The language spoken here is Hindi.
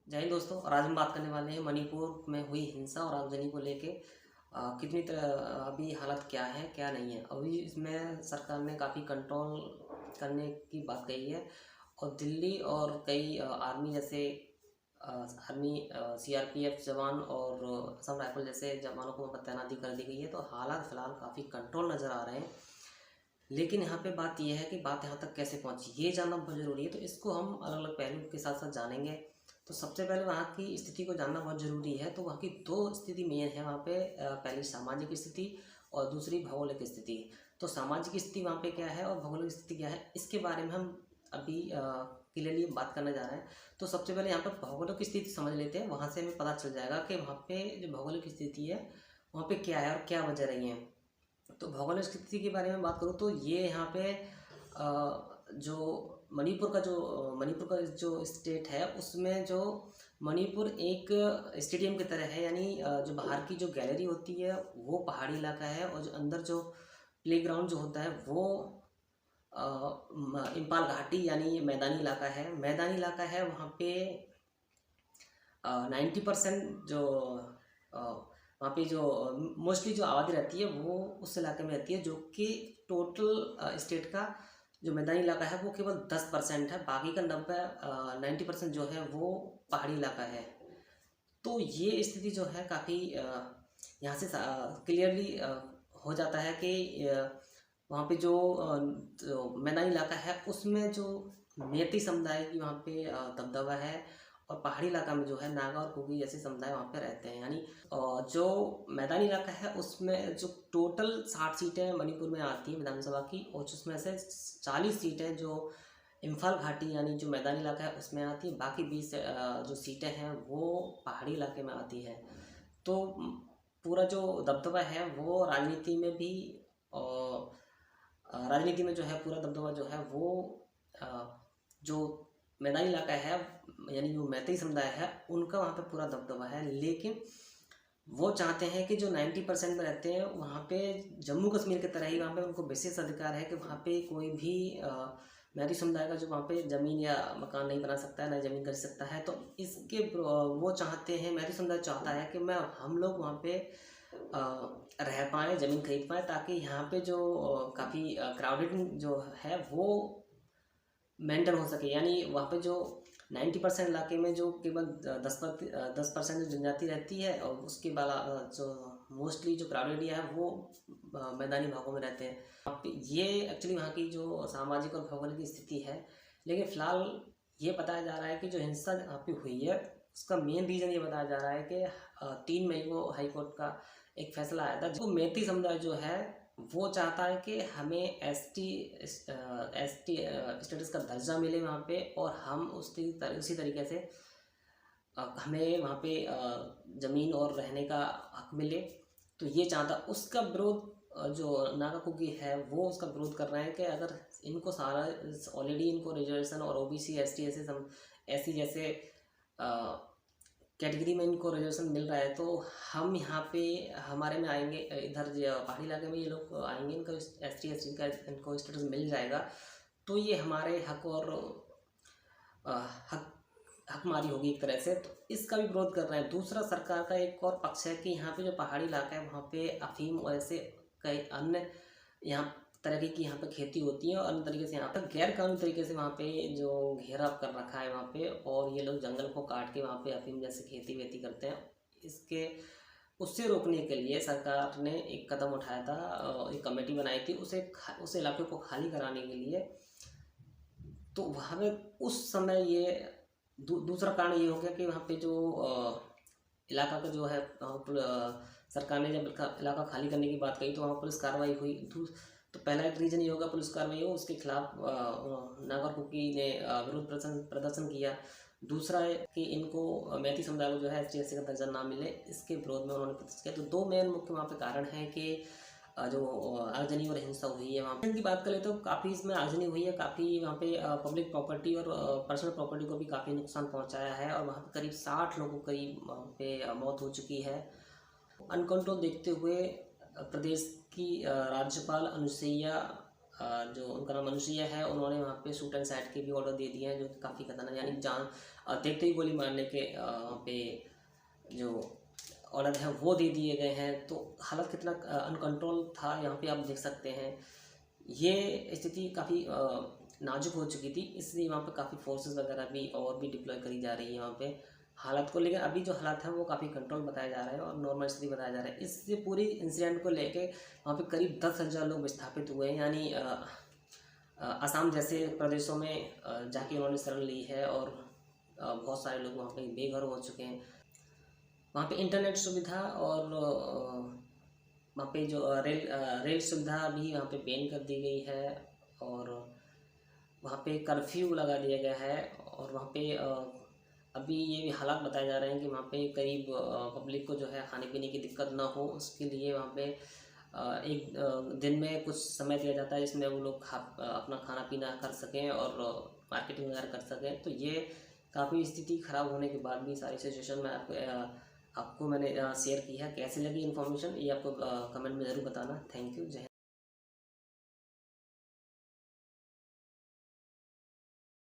जय हिंद दोस्तों। और आज हम बात करने वाले हैं मणिपुर में हुई हिंसा और आगजनी को लेके कितनी अभी हालत क्या है क्या नहीं है। अभी इसमें सरकार ने काफ़ी कंट्रोल करने की बात कही है और दिल्ली और कई आर्मी जैसे आर्मी सीआरपीएफ जवान और असम राइफल जैसे जवानों को वहाँ पर तैनाती कर दी गई है। तो हालात फ़िलहाल काफ़ी कंट्रोल नज़र आ रहे हैं। लेकिन यहाँ पे बात यह है कि बात यहाँ तक कैसे पहुँची ये जानना बहुत ज़रूरी है। तो इसको हम अलग अलग पहलू के साथ साथ जानेंगे। तो सबसे पहले वहाँ की स्थिति को जानना बहुत ज़रूरी है। तो वहाँ की दो स्थिति मेन है वहाँ पे। पहली सामाजिक स्थिति और दूसरी भौगोलिक स्थिति। तो सामाजिक स्थिति वहाँ पे क्या है और भौगोलिक स्थिति क्या है, इसके बारे में हम अभी क्लियरली बात करने जा रहे हैं। तो सबसे पहले यहाँ पर भौगोलिक स्थिति समझ लेते हैं। वहाँ से हमें पता चल जाएगा कि वहाँ पे जो भौगोलिक स्थिति है वहाँ पे क्या है और क्या वजह रही है। तो भौगोलिक स्थिति के बारे में बात करूँ तो ये यहाँ पे जो मणिपुर का जो स्टेट है उसमें जो मणिपुर एक स्टेडियम की तरह है। यानी जो बाहर की जो गैलरी होती है वो पहाड़ी इलाका है और जो अंदर जो प्लेग्राउंड जो होता है वो इम्पाल घाटी यानी मैदानी इलाका है। मैदानी इलाका है वहाँ पे 90% जो वहाँ पे जो मोस्टली जो आबादी रहती है वो उस इलाके में रहती है, जो कि टोटल स्टेट का जो मैदानी इलाका है वो केवल 10% है। बाकी का 90% जो है वो पहाड़ी इलाका है। तो ये स्थिति जो है काफ़ी यहाँ से क्लियरली हो जाता है कि वहाँ पे जो मैदानी इलाका है उसमें जो मेती समुदाय की वहाँ पे दबदबा है और पहाड़ी इलाका में जो है नागा और कुकी जैसे समुदाय वहाँ पे रहते हैं। यानी जो मैदानी इलाका है उसमें जो टोटल 60 सीटें मणिपुर में आती हैं विधानसभा की, और उसमें से 40 सीटें जो इम्फाल घाटी यानी जो मैदानी इलाका है उसमें आती है। बाकी 20 जो सीटें हैं वो पहाड़ी इलाके में आती है। तो पूरा जो दबदबा है वो राजनीति में भी राजनीति में जो है पूरा दबदबा जो है वो जो मैदानी इलाका है यानी जो मैती समुदाय है उनका वहाँ पे पूरा दबदबा है। लेकिन वो चाहते हैं कि जो 90% में रहते हैं वहाँ पे जम्मू कश्मीर की तरह ही वहाँ पे उनको विशेष अधिकार है कि वहाँ पे कोई भी मैती समुदाय का जो वहाँ पे ज़मीन या मकान नहीं बना सकता है, ना ज़मीन खरीद सकता है। तो इसके वो चाहते हैं, मैती समुदाय चाहता है कि हम लोग वहाँ पे रह पाएँ, ज़मीन खरीद पाएँ, ताकि यहाँ पे जो काफ़ी क्राउडेड जो है वो मेंटेन हो सके। यानी वहाँ पे जो 90% इलाके में जो केवल 10% जो जनजाति रहती है और उसके बाद जो मोस्टली जो क्राउडेड एरिया है वो मैदानी भागों में रहते हैं। वहाँ पे ये एक्चुअली वहाँ की जो सामाजिक और भौगोलिक स्थिति है। लेकिन फ़िलहाल ये बताया जा रहा है कि जो हिंसा यहाँ पे हुई है उसका मेन रीज़न ये बताया जा रहा है कि 3 मई को हाई कोर्ट का एक फैसला आया था। जो मेती समुदाय जो है वो चाहता है कि हमें एसटी स्टेटस का दर्जा मिले वहाँ पे, और हम उसी तरीके से हमें वहाँ पे ज़मीन और रहने का हक मिले। तो ये चाहता, उसका विरोध जो नागा कुकी है वो उसका विरोध कर रहे हैं कि अगर इनको सारा ऑलरेडी इनको रिजर्वेशन और ओबीसी एसटी ऐसी जैसे कैटेगरी में इनको रिजर्वेशन मिल रहा है तो हम यहाँ पे हमारे में आएंगे, इधर पहाड़ी इलाके में ये लोग आएंगे, इनको एसटी का इनको स्टेटस मिल जाएगा तो ये हमारे हक और हकमारी होगी एक तरह से। तो इसका भी विरोध कर रहे हैं। दूसरा सरकार का एक और पक्ष है कि यहाँ पे जो पहाड़ी इलाका है वहाँ पे अफीम और ऐसे कई अन्य यहाँ तरह की यहाँ पे खेती होती है और अन्य तरीके से यहाँ पे गैर कानूनी तरीके से वहाँ पे जो घेराव कर रखा है वहाँ पे, और ये लोग जंगल को काट के वहाँ पे अफीम जैसे खेती वेती करते हैं। इसके उससे रोकने के लिए सरकार ने एक कदम उठाया था, एक कमेटी बनाई थी उस इलाके को खाली कराने के लिए। तो वहाँ पे उस समय ये दूसरा कारण ये हो गया कि वहाँ पे जो इलाका का जो है सरकार ने जब इलाका खाली करने की बात कही तो वहाँ पुलिस कार्रवाई हुई। तो पहला एक रीज़न ये होगा पुलिस कार्रवाई हो, उसके खिलाफ नागा कुकी ने विरोध प्रदर्शन किया। दूसरा है कि इनको मैती समुदाय को जो है एसटी का दर्जा ना मिले, इसके विरोध में उन्होंने प्रदर्शन किया। तो दो मेन मुख्य वहाँ पे कारण है कि जो आगजनी और हिंसा हुई है। वहाँ पे की बात करें तो काफ़ी इसमें आगजनी हुई है, काफ़ी वहाँ पे पब्लिक प्रॉपर्टी और पर्सनल प्रॉपर्टी को भी काफ़ी नुकसान पहुँचाया है, और वहाँ पे करीब 60 लोगों की वहाँ पे मौत हो चुकी है। अनकंट्रोल देखते हुए प्रदेश की राज्यपाल अनुसुईया जो उनका नाम अनुसुईया है, उन्होंने वहाँ पे शूट एंड साइड के भी ऑर्डर दे दिए हैं, जो कि काफ़ी खतरनाक, यानी जान देखते ही गोली मारने के वहाँ पे जो ऑर्डर है वो दे दिए गए हैं। तो हालत कितना अनकंट्रोल था, यहाँ पे आप देख सकते हैं। ये स्थिति काफ़ी नाजुक हो चुकी थी, इसलिए वहाँ पे काफ़ी फोर्सेस वगैरह भी और भी डिप्लॉय करी जा रही है वहाँ पे हालात को। लेकिन अभी जो हालात हैं वो काफ़ी कंट्रोल बताया जा रहा है और नॉर्मल स्थिति बताया जा रहा है। इससे पूरी इंसिडेंट को लेके वहाँ पे करीब 10,000 लोग विस्थापित हुए हैं, यानी असम जैसे प्रदेशों में जाके उन्होंने शरण ली है और बहुत सारे लोग वहाँ पे बेघर हो चुके हैं। वहाँ पे इंटरनेट सुविधा और वहाँ पे जो रेल सुविधा भी वहाँ पे बैन कर दी गई है और वहाँ पे कर्फ्यू लगा दिया गया है। और वहाँ पे अभी ये भी हालात बताए जा रहे हैं कि वहाँ पे करीब पब्लिक को जो है खाने पीने की दिक्कत ना हो, उसके लिए वहाँ पे एक दिन में कुछ समय दिया जाता है जिसमें वो लोग अपना खाना पीना कर सकें और मार्केटिंग वगैरह कर सकें। तो ये काफ़ी स्थिति ख़राब होने के बाद भी सारी सिचुएशन में आपको मैंने शेयर की है। कैसी लगी इन्फॉर्मेशन ये आपको कमेंट में ज़रूर बताना। Thank you. जय